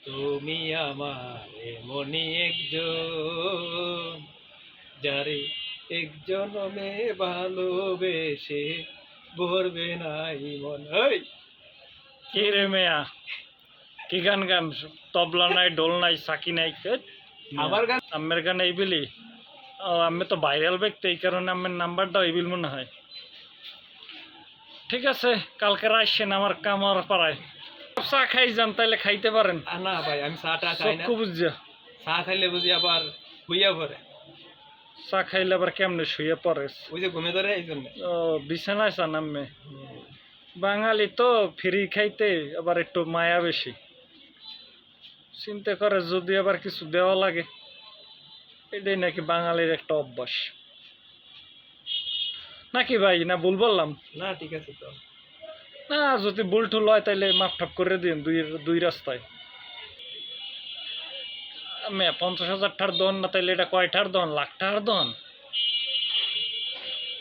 তুমি আমার এমনই একজন, যারে এক জনমে ভালোবেসে ভরবে নাই মন। এই কি রে মেয়া, কি গান গান? তবলা নাই, ঢোল নাই, সাকি নাই। আমার গান আমের গান এই বিলি? ও, আমি তো ভাইরাল ব্যক্তি, এই কারণে আমার নাম্বারটা এই বিল মনে হয়। ঠিক আছে, কালকে আসছেন আমার কামার পাড়ায়, চা খাই যান, তাইলে খাইতে পারেন। না ভাই, আমি চাটা খাই না। চক্ষু বুঝছে, চা খাইলে বুঝি আবার হইয়া পড়ে, চা খাইলে আবার কেমনে শুয়ে পড়ে? ওই যে ঘুমে ধরে এই জন্য। ও, বিছানায় চা নামে। বাঙালি তো ফ্রি খাইতে আবার একটু মায়া বেশি, চিন্তা করে যদি আবার কিছু দেওয়া লাগে। এটাই নাকি বাঙালির একটা অভ্যাস নাকি ভাই? না ভুল বললাম? না ঠিক আছে তো। না, যদি ভুল টুল হয় তাইলে মাপ ঠাপ করে দিন দুই রাস্তায়। আমি 50,000 টাকার দন না, তাইলে এটা কয় টাকার দন? লাখ টাকার দন?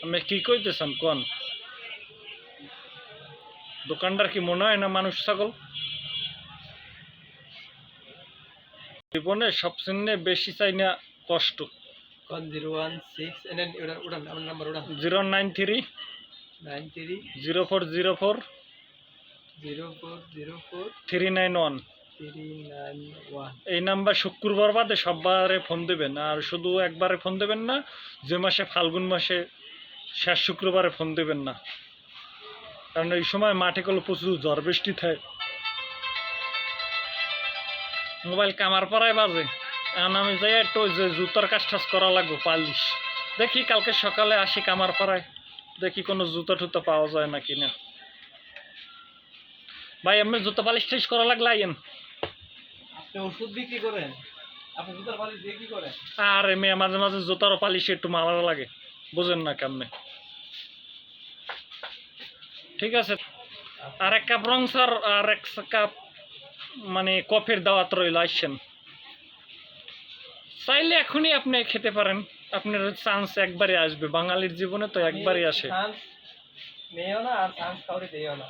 আমি কি কইতেছেন কোন? দোকানদার কি মনে হয় না মানুষ ছাগল? জীবনে সবচেয়ে বেশি চাই না কষ্ট। কোন 016 এনে উড়ান আমার নাম্বার উড়ান। 093 93 0404 0404 391। 391। এই নাম্বার শুক্রবার বাদে সববারে ফোন দেবেন, আর শুধু একবারে ফোন দেবেন না, যে মাসে ফাল্গুন মাসে শেষ শুক্রবারে ফোন দেবেন না, কারণ এই সময় মাঠে গুলো প্রচুর ঝড় বৃষ্টি থাকে। মোবাইল কামার পাড়ায় বাজে, এখন আমি যাই একটু যে জুতার কাজ টাজ করা লাগবে, পালিশ। দেখি কালকে সকালে আসি কামার পাড়ায়, দেখি কোনো জুতা টুতা পাওয়া যায় নাকি না। ভাই, আমি জুতা পালিশ টালিশ করা লাগলে আইন। আপনি ওষুধ বিক্রি করেন? আপনি জুতার পালিশ দিয়ে কি করেন? আর মেয়ে মাঝে মাঝে জুতারও পালিশে একটু মারা লাগে, বুঝেন না কেমনে। ঠিক আছে, আর এক কাপ রং স্যার, আর এক কাপ মানে কফির দাওয়াত রইল, আসছেন। চাইলে এখনই আপনি খেতে পারেন, আপনার চান্স একবারই আসবে, বাঙালির জীবনে তো একবারই আসে। নেও না আর চান্স কাউরে দিও না।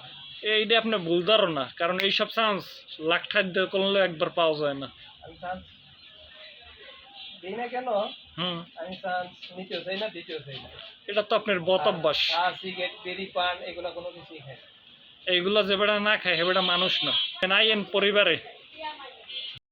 এইটা আপনি ভুল ধারণা, কারণ এইসব চান্স লাখ টাকা করলে একবার পাওয়া যায় না। আমি চান্স দিই না কেন? আমি চান্স নিতেও চাই না, দিতেও চাই না। এটা তো আপনার বদ অভ্যাস। সিগারেট, বিড়ি, পান এগুলো কোনো কিছুই খাই না। এইগুলা যে বেড়া না খায়, সে বেড়া মানুষ না। আইয়েন পরিবারে।